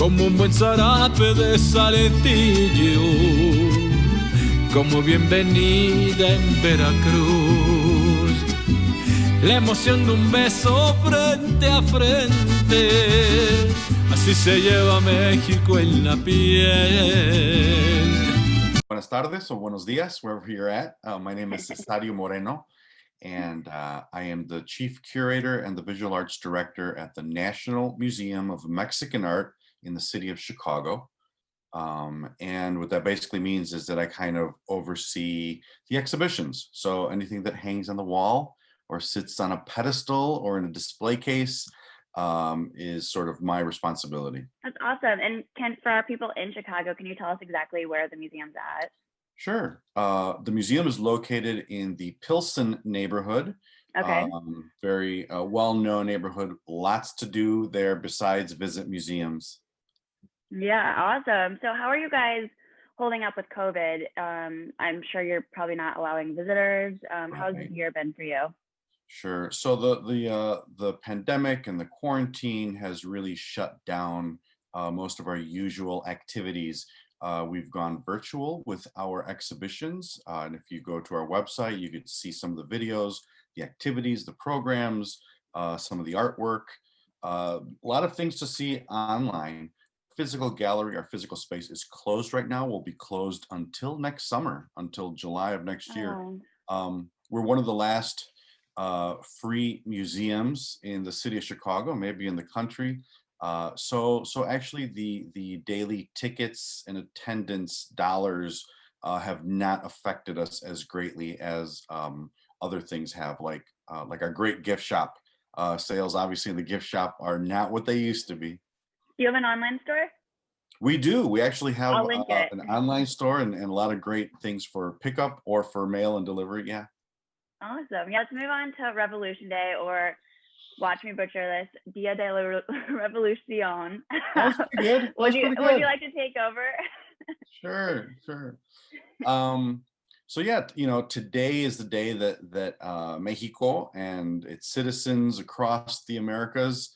como un buen zarape de Saltillo, como bienvenida en Veracruz, la emoción de un beso frente a frente, así se lleva México en la piel. Buenas tardes or buenos días, wherever you're at. My name is Cesáreo Moreno, and I am the Chief Curator and the Visual Arts Director at the National Museum of Mexican Art in the city of Chicago. And what that basically means is that I kind of oversee the exhibitions. So anything that hangs on the wall or sits on a pedestal or in a display case is sort of my responsibility. That's awesome. And for our people in Chicago, can you tell us exactly where the museum's at? Sure. The museum is located in the Pilsen neighborhood. Okay. Very well-known neighborhood. Lots to do there besides visit museums. Yeah, awesome. So how are you guys holding up with COVID? I'm sure you're probably not allowing visitors. How's this year been for you? Sure. So the pandemic and the quarantine has really shut down most of our usual activities. We've gone virtual with our exhibitions. And if you go to our website, you could see some of the videos, the activities, the programs, some of the artwork, a lot of things to see online. Physical gallery, our physical space is closed right now. Will be closed until next summer, until July of next year. We're one of the last free museums in the city of Chicago, maybe in the country. So actually the daily tickets and attendance dollars have not affected us as greatly as other things have, like our great gift shop sales. Obviously, in the gift shop are not what they used to be. Do you have an online store? We do. We actually have I'll link it. an online store and a lot of great things for pickup or for mail and delivery. Yeah. Awesome. Yeah, let's move on to Revolution Day, or watch me butcher this, Dia de la Revolución. That's pretty good. Would you like to take over? Sure. So yeah, today is the day that Mexico and its citizens across the Americas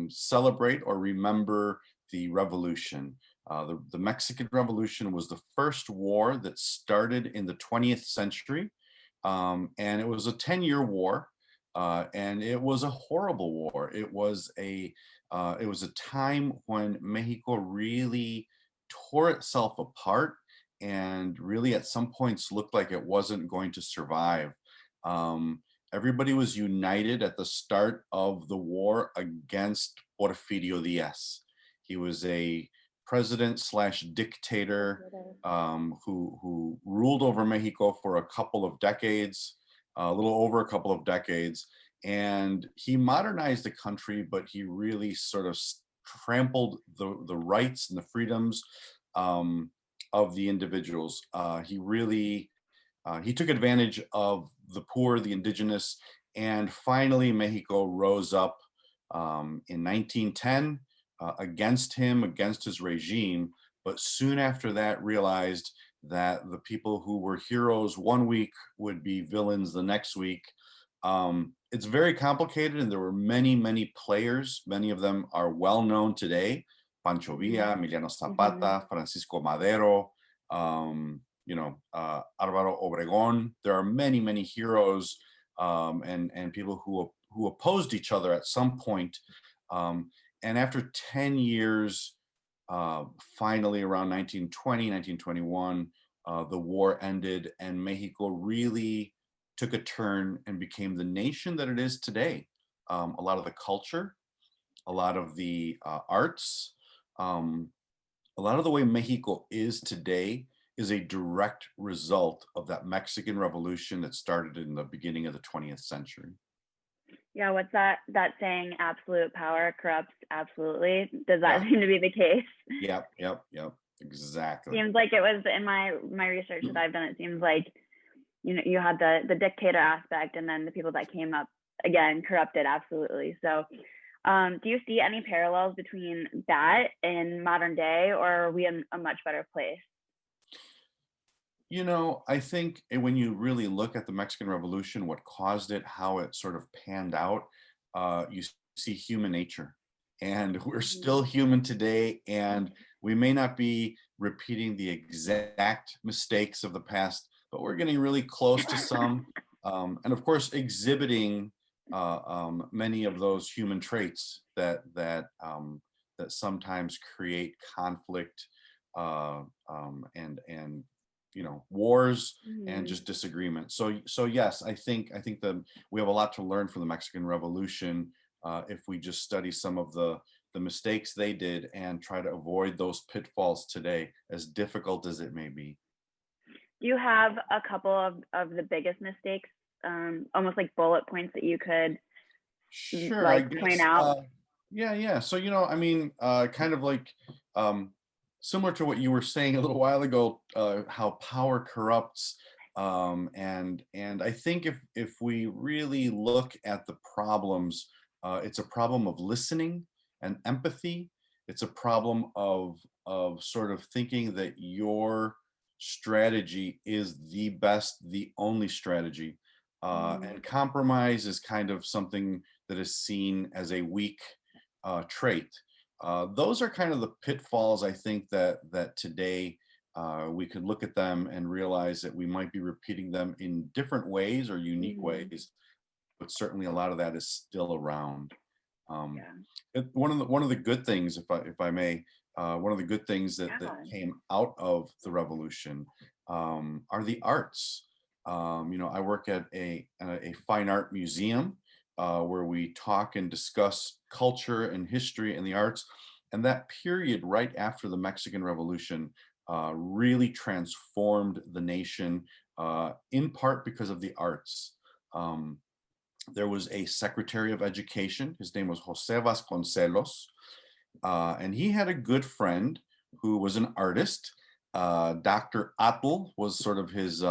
celebrate or remember the revolution. The Mexican Revolution was the first war that started in the 20th century, and it was a 10-year war, and it was a horrible war. It was a time when Mexico really tore itself apart and really at some points looked like it wasn't going to survive. Everybody was united at the start of the war against Porfirio Diaz. He was a president/dictator who ruled over Mexico for a couple of decades, a little over a couple of decades. And he modernized the country, but he really sort of trampled the rights and the freedoms of the individuals. He took advantage of the poor, the indigenous, and finally Mexico rose up in 1910 against him, against his regime, but soon after that realized that the people who were heroes one week would be villains the next week. It's very complicated, and there were many players. Many of them are well known today. Pancho Villa, Emiliano Zapata, Francisco Madero, Álvaro Obregón. There are many heroes and people who opposed each other at some point. And after 10 years, finally around 1920, 1921, the war ended and Mexico really took a turn and became the nation that it is today. A lot of the culture, a lot of the arts, a lot of the way Mexico is today is a direct result of that Mexican Revolution that started in the beginning of the 20th century. Yeah, what's that saying? Absolute power corrupts absolutely. Does that seem to be the case? Yep. Exactly. Seems like it was in my research that I've done. It seems like you had the dictator aspect, and then the people that came up again corrupted absolutely. So, do you see any parallels between that and modern day, or are we in a much better place? I think when you really look at the Mexican Revolution, what caused it, how it sort of panned out, you see human nature. and we're still human today, and we may not be repeating the exact mistakes of the past, but we're getting really close to some, and of course exhibiting many of those human traits that sometimes create conflict, and wars and just disagreement. So yes, I think that we have a lot to learn from the Mexican Revolution, if we just study some of the mistakes they did and try to avoid those pitfalls today, as difficult as it may be. Do you have a couple of the biggest mistakes, almost like bullet points that you could Sure, I like point guess. out? Yeah. So, I mean, kind of like, similar to what you were saying a little while ago, how power corrupts. And I think if we really look at the problems, it's a problem of listening and empathy. It's a problem of sort of thinking that your strategy is the best, the only strategy. And compromise is kind of something that is seen as a weak trait. Those are kind of the pitfalls, I think, that today we could look at them and realize that we might be repeating them in different ways or unique ways, but certainly a lot of that is still around. One of the good things, if I may, one of the good things that came out of the revolution are the arts. I work at a fine art museum, where we talk and discuss culture and history and the arts. And that period right after the Mexican Revolution really transformed the nation, in part because of the arts. There was a Secretary of Education. His name was Jose Vasconcelos, and he had a good friend who was an artist. Dr. Atl was sort of his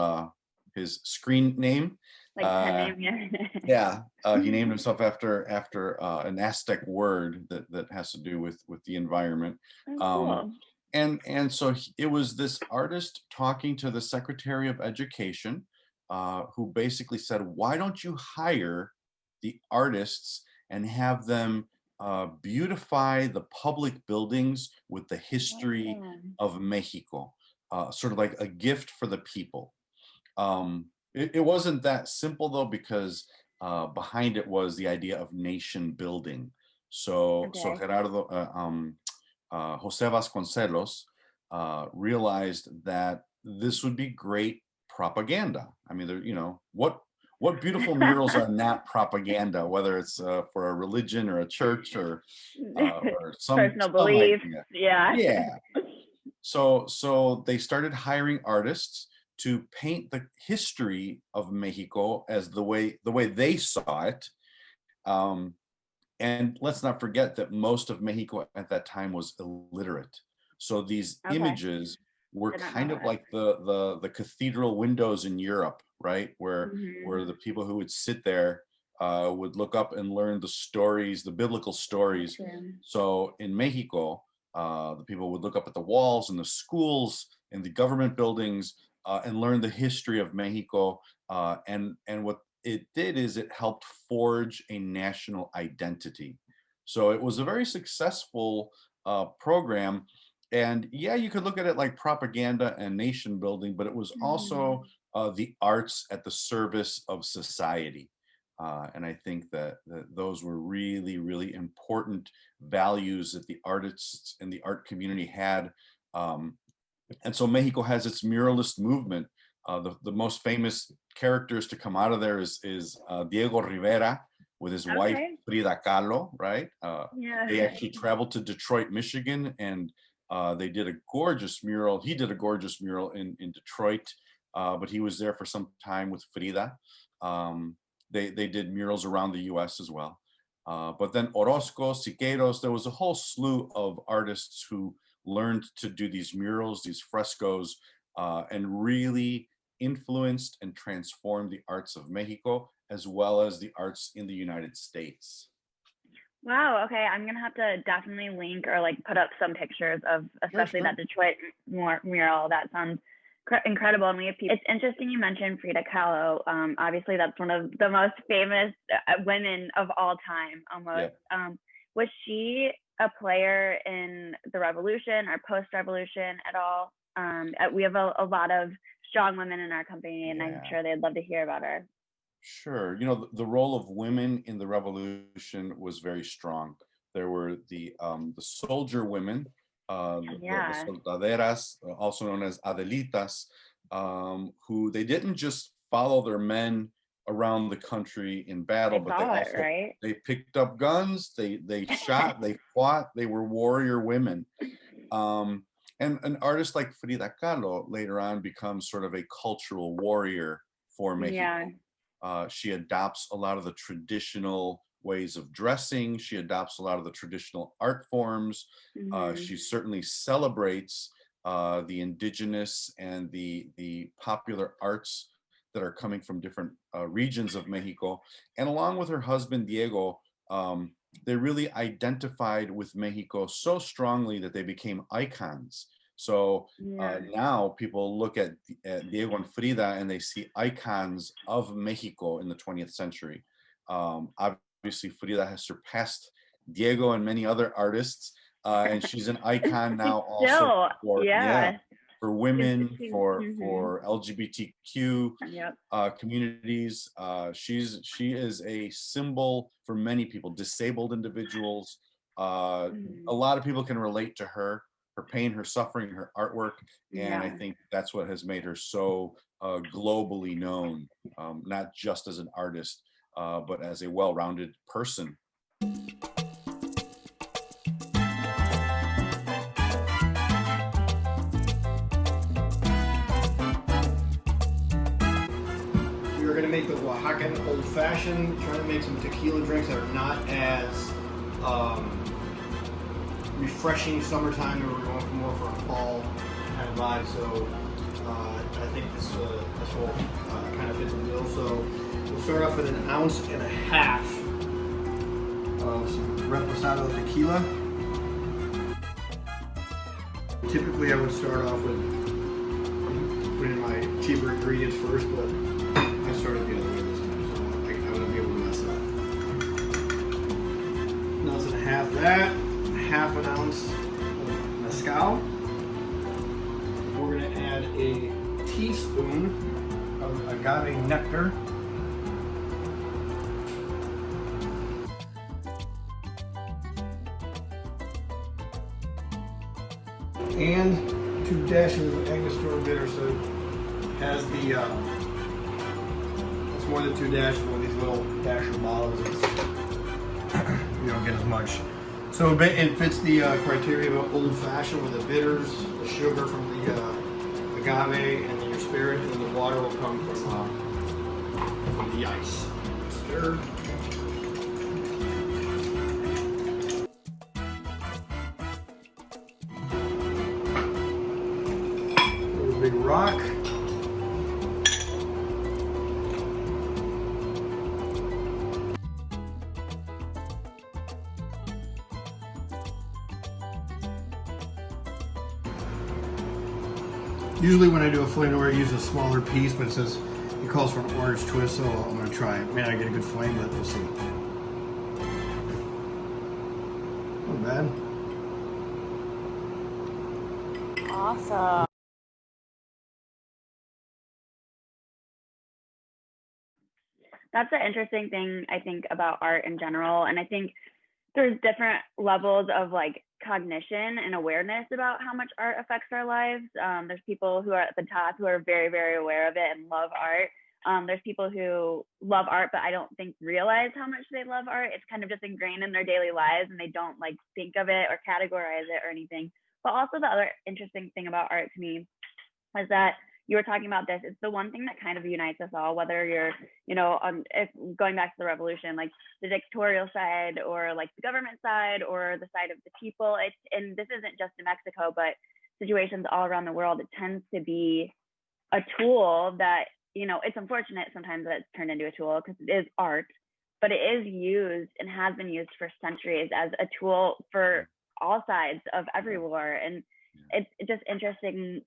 screen name. Like pen name, Yeah, he named himself after an Aztec word that has to do with the environment. Cool. And so it was this artist talking to the Secretary of Education, who basically said, "Why don't you hire the artists and have them beautify the public buildings with the history of Mexico, sort of like a gift for the people." It wasn't that simple though, because behind it was the idea of nation building. So Jose Vasconcelos realized that this would be great propaganda. I mean, what beautiful murals are not propaganda, whether it's for a religion or a church or some personal belief. Idea. Yeah. So they started hiring artists to paint the history of Mexico as the way they saw it. And let's not forget that most of Mexico at that time was illiterate. So these images were kind of like the cathedral windows in Europe, right? Where the people who would sit there would look up and learn the stories, the biblical stories. So in Mexico, the people would look up at the walls and the schools and the government buildings, and learn the history of Mexico. And what it did is it helped forge a national identity. So it was a very successful program. And yeah, you could look at it like propaganda and nation building, but it was also the arts at the service of society. And I think that those were really, really important values that the artists and the art community had. And so Mexico has its muralist movement. The most famous characters to come out of there is Diego Rivera with his wife Frida Kahlo, right? They actually traveled to Detroit, Michigan, and they did a gorgeous mural. He did a gorgeous mural in Detroit, but he was there for some time with Frida. They did murals around the U.S. as well. But then Orozco, Siqueiros, there was a whole slew of artists who learned to do these murals, these frescoes, and really influenced and transformed the arts of Mexico as well as the arts in the United States. Wow. Okay, I'm gonna have to definitely link or like put up some pictures of especially that Detroit mural. That sounds incredible. And we have people. It's interesting you mentioned Frida Kahlo. Obviously, that's one of the most famous women of all time, almost. Was she a player in the revolution or post-revolution at all? We have a lot of strong women in our company, and I'm sure they'd love to hear about her. Sure. You know, the role of women in the revolution was very strong. There were the soldier women, the soldaderas, also known as Adelitas, who they didn't just follow their men around the country in battle, but they picked up guns, they shot, they fought, they were warrior women. And an artist like Frida Kahlo later on becomes sort of a cultural warrior for Mexico. She adopts a lot of the traditional ways of dressing. She adopts a lot of the traditional art forms. She certainly celebrates the indigenous and the popular arts that are coming from different regions of Mexico. And along with her husband, Diego, they really identified with Mexico so strongly that they became icons. So now people look at Diego and Frida and they see icons of Mexico in the 20th century. Obviously, Frida has surpassed Diego and many other artists, and she's an icon now also for women, for LGBTQ communities. She is a symbol for many people, disabled individuals. A lot of people can relate to her pain, her suffering, her artwork, and I think that's what has made her so globally known, not just as an artist, but as a well-rounded person. We're going to make the Oaxacan Old Fashioned, trying to make some tequila drinks that are not as refreshing summertime, and we're going for more for a fall kind of vibe. So I think this will kind of fit the bill. So we'll start off with 1.5 ounces of some Reposado tequila. Typically I would start off with putting in my cheaper ingredients first, but I started the other way this time, so I wouldn't be able to mess up. 1.5 ounces that. 1/2 ounce of mezcal. We're going to add a teaspoon of agave nectar. And 2 dashes of Angostura bitter. So it has the, it's more than 2 dashes, one of these little dasher bottles. You don't get as much. So it fits the criteria of an old fashioned with the bitters, the sugar from the agave, and then your spirit, and the water will come from the ice. Stir. There's a big rock. Usually when I do a flameware, I use a smaller piece, but it calls for an orange twist, so I'm going to try it. May not get a good flame, but we'll see. Not bad. Awesome. That's an interesting thing, I think, about art in general. And I think there's different levels of like cognition and awareness about how much art affects our lives. There's people who are at the top who are very, very aware of it and love art. There's people who love art, but I don't think realize how much they love art. It's kind of just ingrained in their daily lives and they don't like think of it or categorize it or anything. But also the other interesting thing about art to me is that you were talking about this, it's the one thing that kind of unites us all, whether you're, if going back to the revolution, like the dictatorial side or like the government side or the side of the people. And this isn't just in Mexico, but situations all around the world, it tends to be a tool that, it's unfortunate sometimes that it's turned into a tool because it is art, but it is used and has been used for centuries as a tool for all sides of every war. And it's just interesting,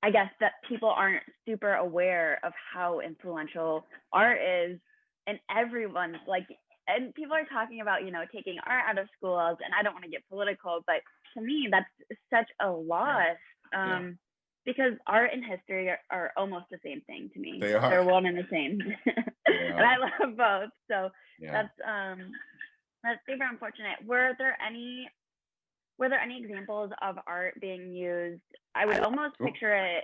I guess, that people aren't super aware of how influential art is in everyone's, like and people are talking about, taking art out of schools, and I don't want to get political, but to me, that's such a loss. Because art and history are almost the same thing to me. They are. They're one and the same. And I love both. So that's super unfortunate. Were there any examples of art being used? I would almost picture it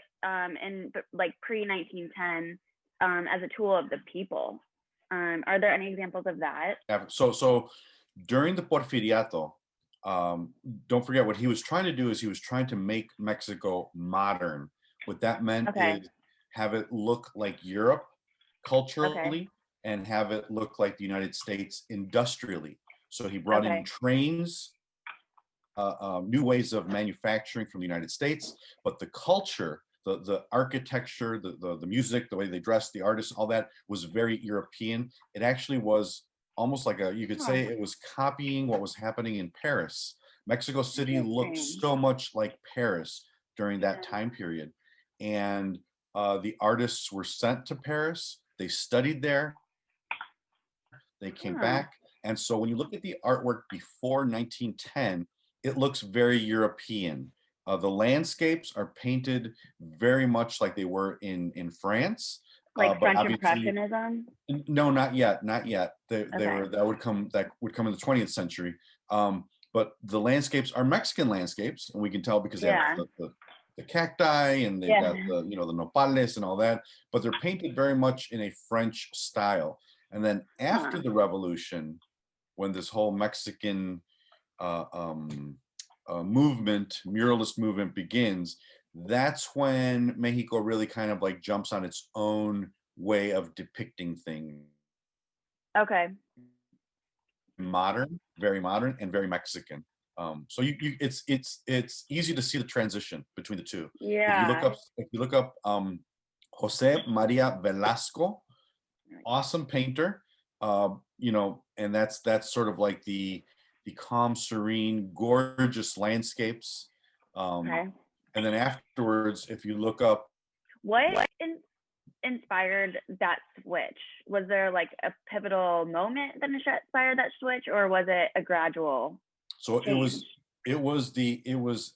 in like pre-1910 as a tool of the people. Are there any examples of that? So during the Porfiriato, don't forget what he was trying to do is he was trying to make Mexico modern. What that meant is have it look like Europe culturally and have it look like the United States industrially. So he brought in trains, new ways of manufacturing from the United States, but the culture, the architecture, the music, the way they dressed, the artists, all that was very European. It actually was almost like you could say it was copying what was happening in Paris. Mexico City looked so much like Paris during that time period. And the artists were sent to Paris. They studied there. They came back. And so when you look at the artwork before 1910, it looks very European. The landscapes are painted very much like they were in France. Like French Impressionism? No, not yet. That would come in the 20th century. But the landscapes are Mexican landscapes, and we can tell because they have the cacti and they've got the nopales and all that. But they're painted very much in a French style. And then after the Revolution, when this whole Mexican muralist movement begins, that's when Mexico really kind of like jumps on its own way of depicting things. Okay. Modern, and very Mexican. So it's easy to see the transition between the two. Yeah. If you look up Jose Maria Velasco, awesome painter. And that's sort of like the calm, serene, gorgeous landscapes. And then afterwards, if you look up, what inspired that switch? Was there like a pivotal moment that inspired that switch, or was it a gradual? So change? it was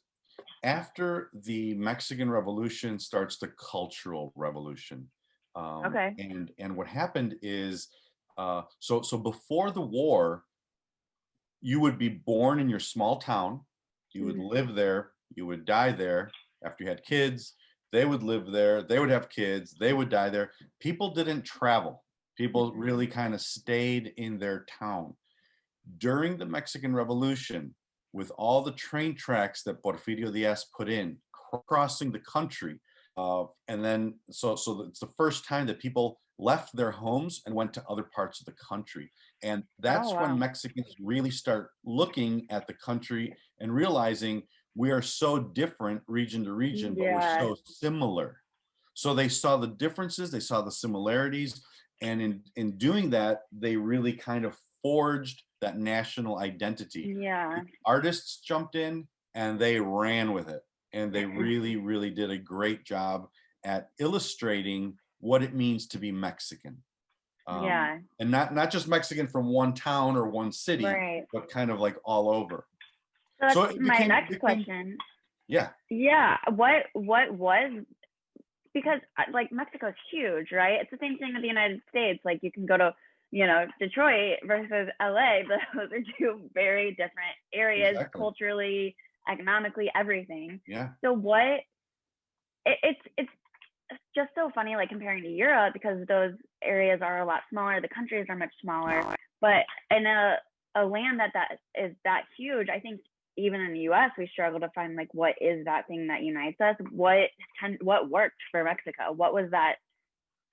after the Mexican Revolution starts the Cultural Revolution. And what happened is, so before the war, you would be born in your small town, you would live there, you would die there. After you had kids, they would live there, they would have kids, they would die there. People didn't travel. People really kind of stayed in their town. During the Mexican Revolution, with all the train tracks that Porfirio Diaz put in, crossing the country, and then so it's the first time that people left their homes and went to other parts of the country. And that's when Mexicans really start looking at the country and realizing we are so different region to region, but we're so similar. So they saw the differences, they saw the similarities, and in doing that, they really kind of forged that national identity. The artists jumped in and they ran with it. And they really, really did a great job at illustrating what it means to be Mexican. And not just Mexican from one town or one city, but kind of like all over. So that's my next question. What was, because like Mexico's huge, right? It's the same thing with the United States. Like you can go to, Detroit versus LA, but those are two very different areas culturally, economically, everything. So it's just so funny, like comparing to Europe, because those areas are a lot smaller, the countries are much smaller, but in a land that is that huge, I think even in the US we struggle to find like what is that thing that unites us. What worked for Mexico? What was that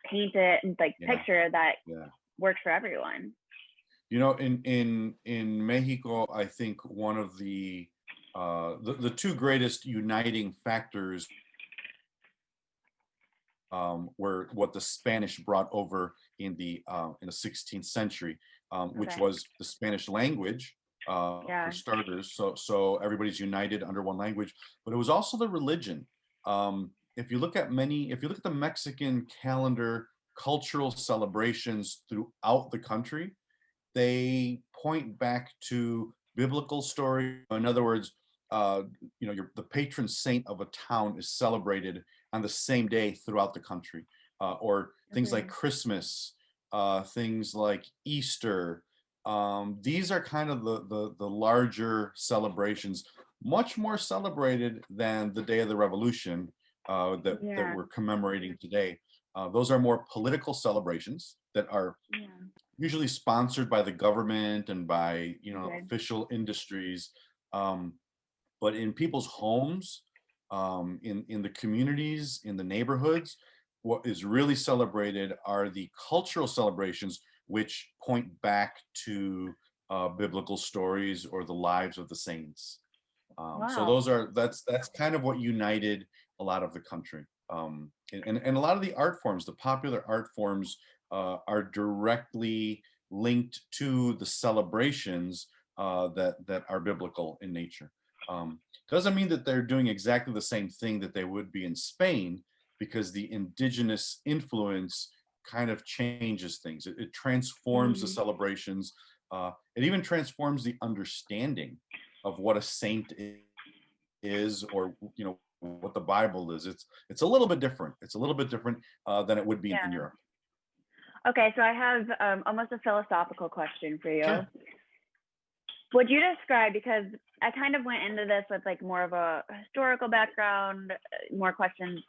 painted picture that worked for everyone? In Mexico, I think one of the two greatest uniting factors were what the Spanish brought over in the 16th century, which was the Spanish language, for starters. So everybody's united under one language, but it was also the religion. If you look at the Mexican calendar, cultural celebrations throughout the country, they point back to biblical story. In other words, the patron saint of a town is celebrated on the same day throughout the country, or things like Christmas, things like Easter. These are kind of the larger celebrations, much more celebrated than the Day of the Revolution that we're commemorating today. Those are more political celebrations that are usually sponsored by the government and by official industries. But in people's homes, in the communities, in the neighborhoods, what is really celebrated are the cultural celebrations, which point back to biblical stories or the lives of the saints. So that's kind of what united a lot of the country. And a lot of the art forms, the popular art forms, are directly linked to the celebrations that are biblical in nature. Doesn't mean that they're doing exactly the same thing that they would be in Spain, because the indigenous influence kind of changes things. It transforms the celebrations. It even transforms the understanding of what a saint is, or what the Bible is. It's a little bit different. It's a little bit different than it would be in Europe. Okay, so I have almost a philosophical question for you. Sure. Would you describe, because I kind of went into this with like more of a historical background, more questions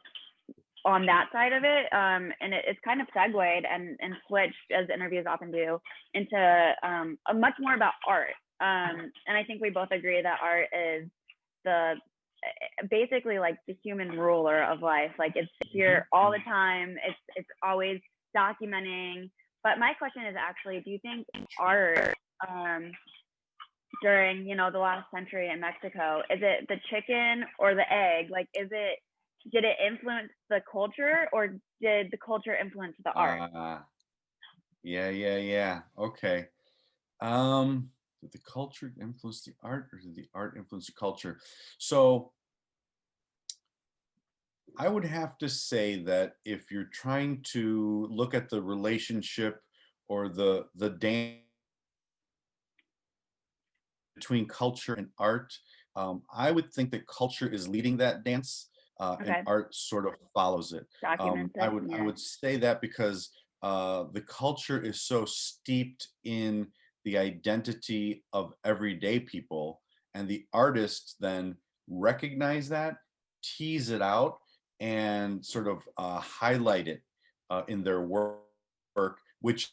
on that side of it, and it's kind of segued and switched, as interviews often do, into a much more about art. And I think we both agree that art is basically like the human ruler of life. Like, it's here all the time. It's always documenting. But my question is actually, do you think art during the last century in Mexico, is it the chicken or the egg? Like, did it influence the culture, or did the culture influence the art? Yeah. Okay. Did the culture influence the art, or did the art influence the culture? So I would have to say that if you're trying to look at the relationship or the dance between culture and art, I would think that culture is leading that dance, and art sort of follows it. I would say that because the culture is so steeped in the identity of everyday people, and the artists then recognize that, tease it out, and sort of highlight it in their work, which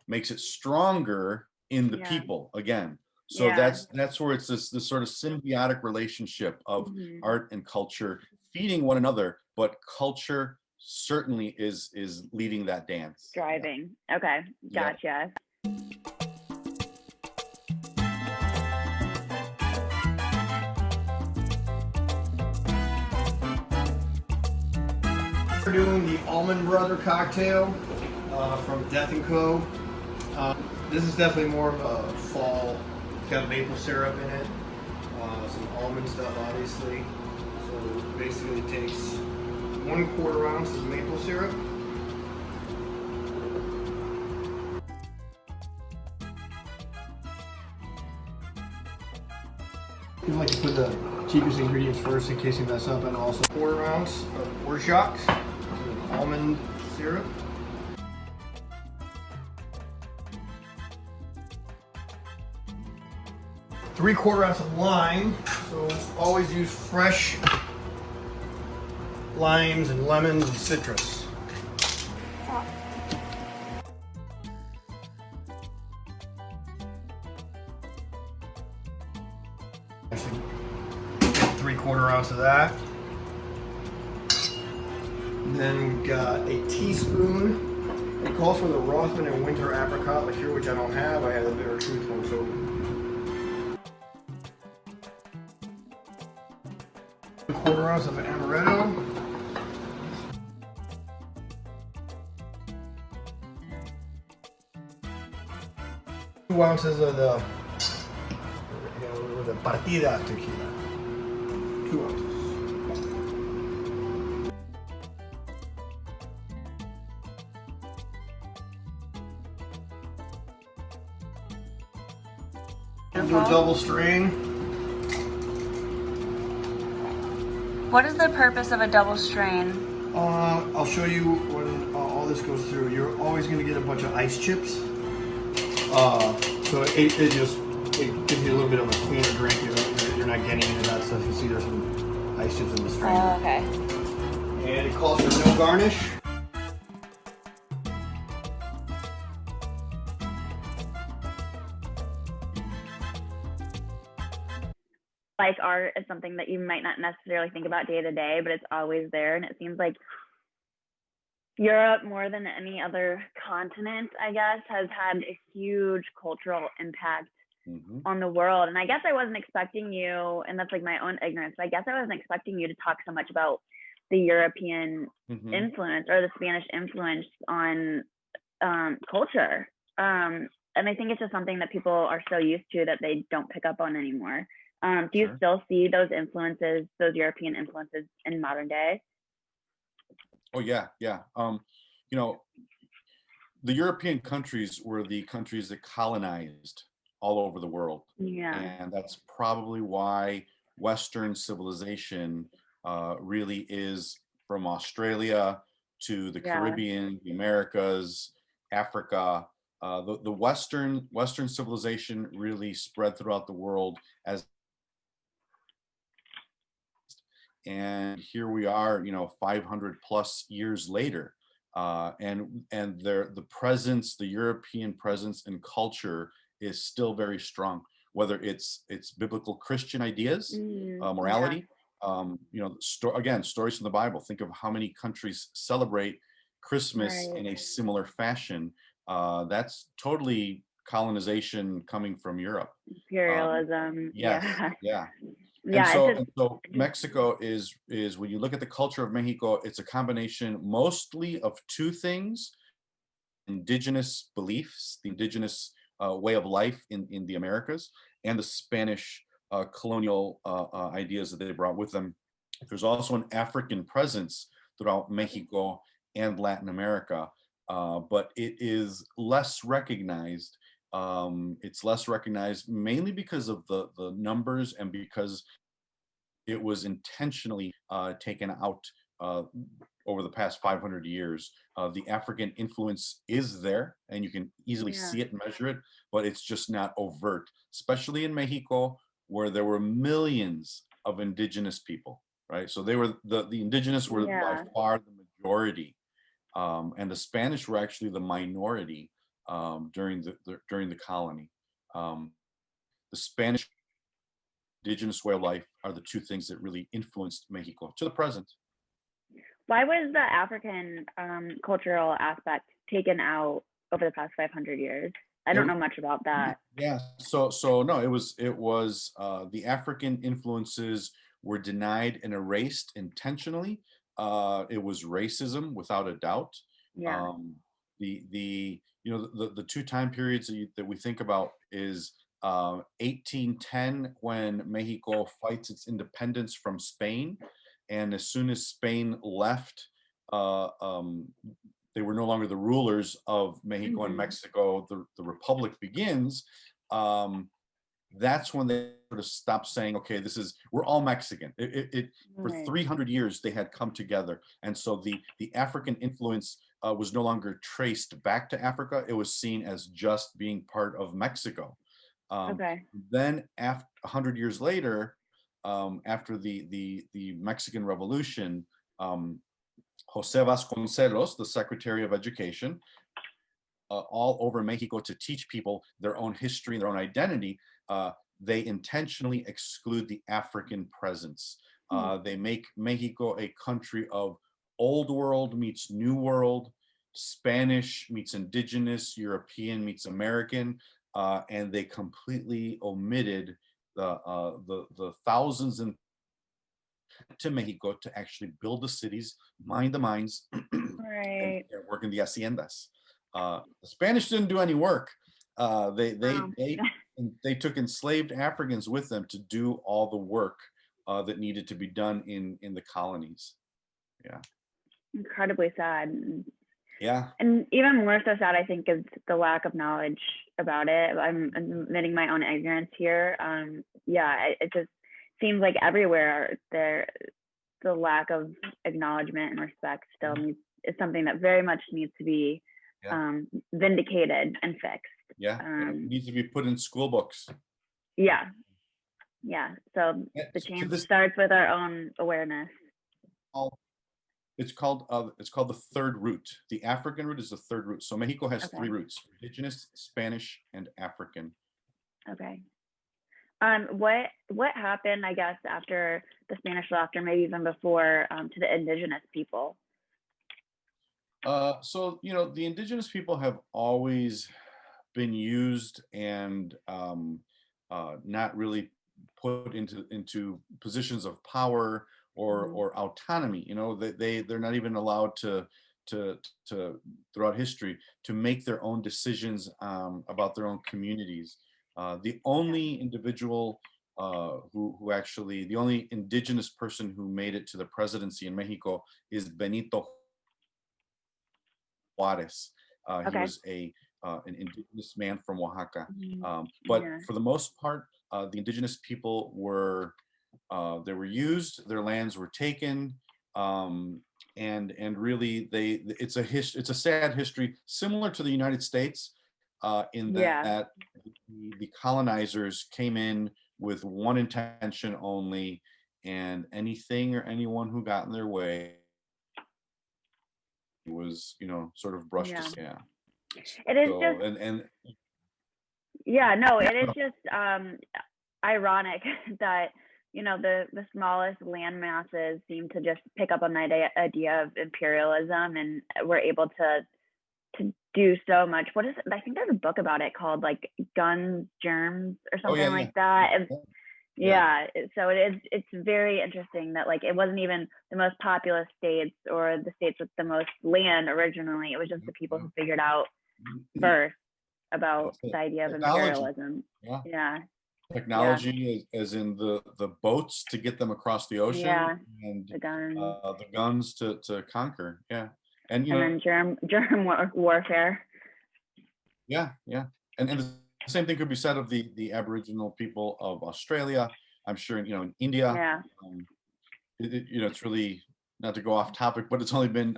makes it stronger in the people again. So that's where it's this sort of symbiotic relationship of art and culture feeding one another, but culture certainly is leading that dance. Driving. Okay, gotcha. We're doing the Almond Brother cocktail from Death & Co. This is definitely more of a fall. It's got maple syrup in it, some almond stuff, obviously. So basically, it takes 1/4 ounce of maple syrup. You like to put the cheapest ingredients first in case you mess up, and also 1/4 ounce of Orgeat, almond syrup. 3/4 ounce of lime. So always use fresh limes and lemons and citrus. Actually, 3/4 ounce of that. Then we've got a teaspoon. It calls for the Rothman and Winter apricot liqueur, which I don't have. I have the Bitter Truth one. So 1/4 ounce of amaretto. 2 ounces of the Partida Tequila. 2 ounces. Do a double strain. What is the purpose of a double strain? I'll show you when all this goes through. You're always going to get a bunch of ice chips. So it gives you a little bit of a cleaner drink. You're not getting into that stuff. You see there's some ice chips in the strainer. Oh, okay. And it calls for no garnish. Like art is something that you might not necessarily think about day to day, but it's always there. And it seems like Europe, more than any other continent, I guess, has had a huge cultural impact on the world. And I guess I wasn't expecting you, and that's like my own ignorance, but I guess I wasn't expecting you to talk so much about the European influence or the Spanish influence on culture. And I think it's just something that people are so used to that they don't pick up on anymore. Do you still see those influences, those European influences in modern day? Oh yeah. You know, the European countries were the countries that colonized all over the world. Yeah. And that's probably why Western civilization really is from Australia to the Caribbean, the Americas, Africa. The Western civilization really spread throughout the world and here we are, 500 plus years later, and the European presence and culture is still very strong. Whether it's biblical Christian ideas, morality, stories from the Bible. Think of how many countries celebrate Christmas in a similar fashion. That's totally colonization coming from Europe. Imperialism. And so Mexico is when you look at the culture of Mexico, it's a combination mostly of two things: indigenous beliefs, the indigenous way of life in the Americas, and the Spanish colonial ideas that they brought with them. There's also an African presence throughout Mexico and Latin America, but it is less recognized. It's less recognized mainly because of the numbers and because it was intentionally taken out over the past 500 years. The African influence is there, and you can easily see it and measure it, but it's just not overt, especially in Mexico, where there were millions of indigenous people, right? So they were the indigenous were by far the majority, and the Spanish were actually the minority during the colony. The Spanish indigenous way of life are the two things that really influenced Mexico to the present. Why was the African cultural aspect taken out over the past 500 years? I don't know much about that. Yeah, so no, it was the African influences were denied and erased intentionally. It was racism without a doubt. Yeah. The two time periods that we think about is 1810, when Mexico fights its independence from Spain, and as soon as Spain left, they were no longer the rulers of Mexico and Mexico. The republic begins. That's when they sort of stopped saying, okay, we're all Mexican. For 300 years they had come together, and so the African influence was no longer traced back to Africa. It was seen as just being part of Mexico. Then, 100 years later, after the Mexican Revolution, Jose Vasconcelos, the Secretary of Education, all over Mexico to teach people their own history and their own identity, they intentionally exclude the African presence. They make Mexico a country of old world meets new world, Spanish meets indigenous, European meets American, and they completely omitted the thousands to Mexico to actually build the cities, mine the mines, and work in the haciendas. The Spanish didn't do any work. They took enslaved Africans with them to do all the work that needed to be done in the colonies. Yeah. Incredibly sad. Yeah. And even more so sad, I think, is the lack of knowledge about it. I'm admitting my own ignorance here. Yeah, it just seems like everywhere the lack of acknowledgement and respect still is something that very much needs to be vindicated and fixed. Yeah. It needs to be put in school books. Yeah. So the So change starts with our own awareness. It's called the third root. The African root is the third root. So Mexico has three roots: Indigenous, Spanish, and African. Okay. What happened, I guess, after the Spanish left, or maybe even before, to the indigenous people? So the indigenous people have always been used and not really put into positions of power or autonomy. They're not even allowed to throughout history to make their own decisions about their own communities. The only individual who actually, the only indigenous person who made it to the presidency in Mexico is Benito Juarez. He was an indigenous man from Oaxaca. But for the most part, the indigenous people were used, their lands were taken, and really it's a sad history similar to the United States, in that the colonizers came in with one intention only, and anything or anyone who got in their way was sort of brushed aside. It is So, just and it is just ironic that the smallest land masses seem to just pick up on that idea of imperialism, and we're able to do so much. What is it? I think there's a book about it called like Guns, Germs, or something like that. And so it's very interesting that like it wasn't even the most populous states or the states with the most land originally. It was just the people who figured out first about the idea of imperialism. Technology, as in the boats to get them across the ocean, and the guns to conquer. And then germ warfare. And the same thing could be said of the Aboriginal people of Australia. I'm sure in India. It's really, not to go off topic, but it's only been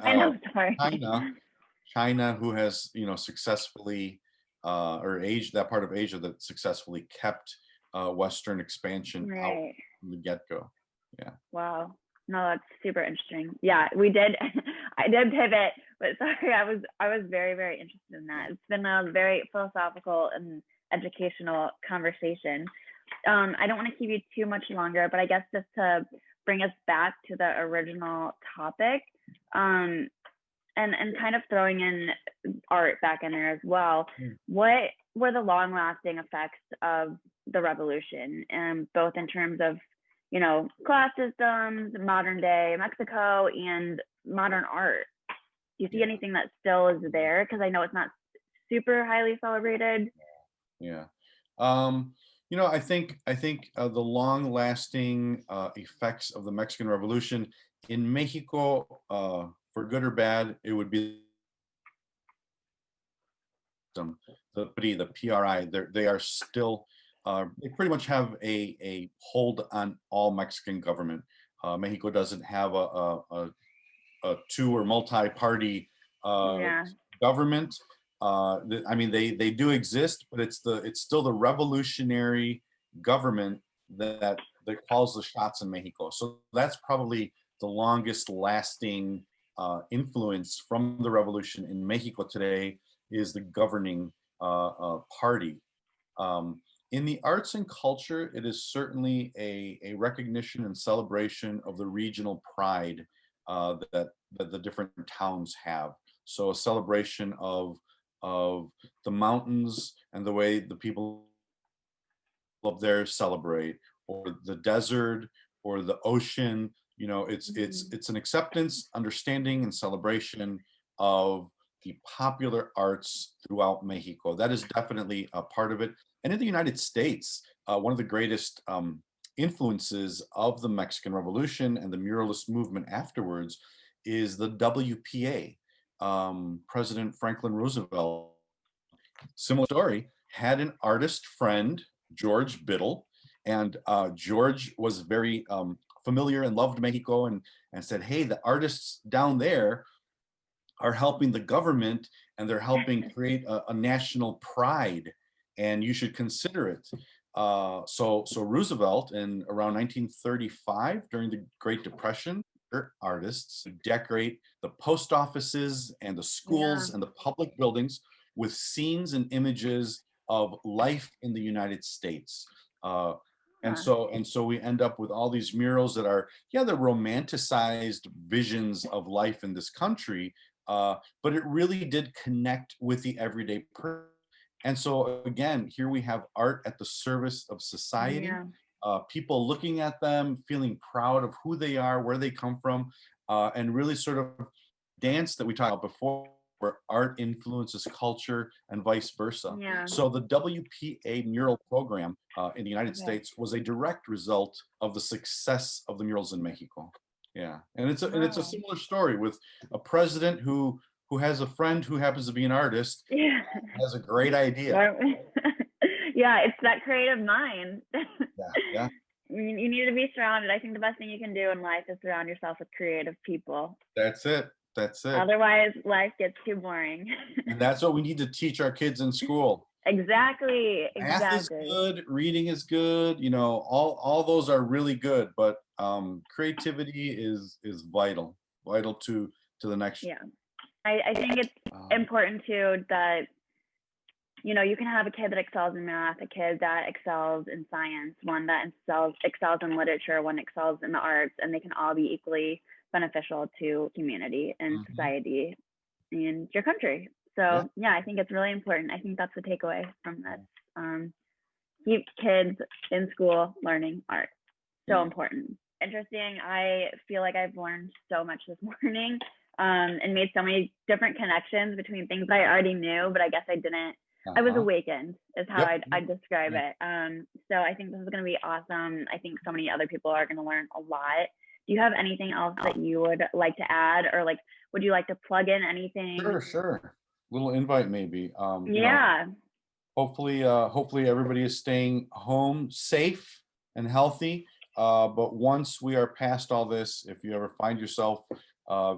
China who has successfully or that part of Asia that successfully kept Western expansion out from the get-go. Wow. No, that's super interesting. We did. I did pivot, but sorry, I was very, very interested in that. It's been a very philosophical and educational conversation. I don't want to keep you too much longer, but I guess just to bring us back to the original topic, and kind of throwing in art back in there as well. What were the long-lasting effects of the revolution, both in terms of class systems, modern day Mexico, and modern art? Do you see anything that still is there? Because I know it's not super highly celebrated. I think the long-lasting effects of the Mexican Revolution in Mexico, for good or bad, it would be the PRI. They are still. They pretty much have a hold on all Mexican government. Mexico doesn't have a two or multi-party government. I mean, they do exist, but it's still the revolutionary government that calls the shots in Mexico. So that's probably the longest lasting influence from the revolution in Mexico today, is the governing party. In the arts and culture, it is certainly a recognition and celebration of the regional pride that the different towns have. So a celebration of the mountains and the way the people up there celebrate, or the desert, or the ocean. It's an acceptance, understanding, and celebration of the popular arts throughout Mexico. That is definitely a part of it. And in the United States, one of the greatest influences of the Mexican Revolution and the muralist movement afterwards is the WPA. President Franklin Roosevelt, similar story, had an artist friend, George Biddle, and George was very familiar and loved Mexico, and said, hey, the artists down there are helping the government, and they're helping create a national pride, and you should consider it. So Roosevelt, in around 1935, during the Great Depression, artists decorate the post offices and the schools and the public buildings with scenes and images of life in the United States. And so we end up with all these murals that are, they're romanticized visions of life in this country, but it really did connect with the everyday person. And so again, here we have art at the service of society, people looking at them, feeling proud of who they are, where they come from, and really sort of dance that we talked about before, where art influences culture and vice versa. So the WPA mural program in the United States was a direct result of the success of the murals in Mexico. And it's a similar story with a president who has a friend who happens to be an artist, has a great idea. It's that creative mind. Yeah. You need to be surrounded. I think the best thing you can do in life is surround yourself with creative people. That's it. Otherwise, life gets too boring. And that's what we need to teach our kids in school. Exactly. Math is good, reading is good, all those are really good, but creativity is vital to the next. I think it's important too that you can have a kid that excels in math, a kid that excels in science, one that excels in literature, one excels in the arts, and they can all be equally beneficial to community and society and your country. So I think it's really important. I think that's the takeaway from this. Keep kids in school learning art. So important. Interesting. I feel like I've learned so much this morning and made so many different connections between things I already knew, but I guess I didn't. I was awakened is how I'd describe it. So I think this is going to be awesome. I think so many other people are going to learn a lot. Do you have anything else that you would like to add, or would you like to plug in anything? Sure. Little invite maybe. Hopefully everybody is staying home safe and healthy. But once we are past all this, if you ever find yourself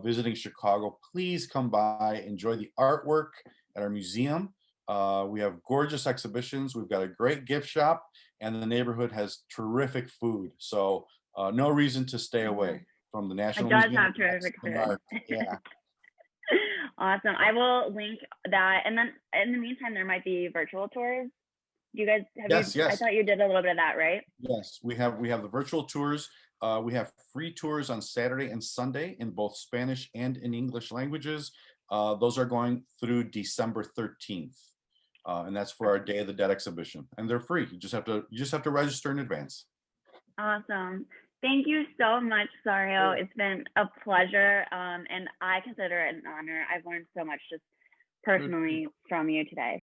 visiting Chicago, please come by, enjoy the artwork at our museum. We have gorgeous exhibitions. We've got a great gift shop, and the neighborhood has terrific food. So no reason to stay away from the National Museum. It does have terrific food. Awesome. I will link that. And then in the meantime, there might be virtual tours. You guys Yes. I thought you did a little bit of that, right? Yes, we have the virtual tours. We have free tours on Saturday and Sunday in both Spanish and in English languages. Those are going through December 13th. And that's for our Day of the Dead exhibition. And they're free. You just have to register in advance. Awesome. Thank you so much, Cesáreo. It's been a pleasure. And I consider it an honor. I've learned so much just personally from you today.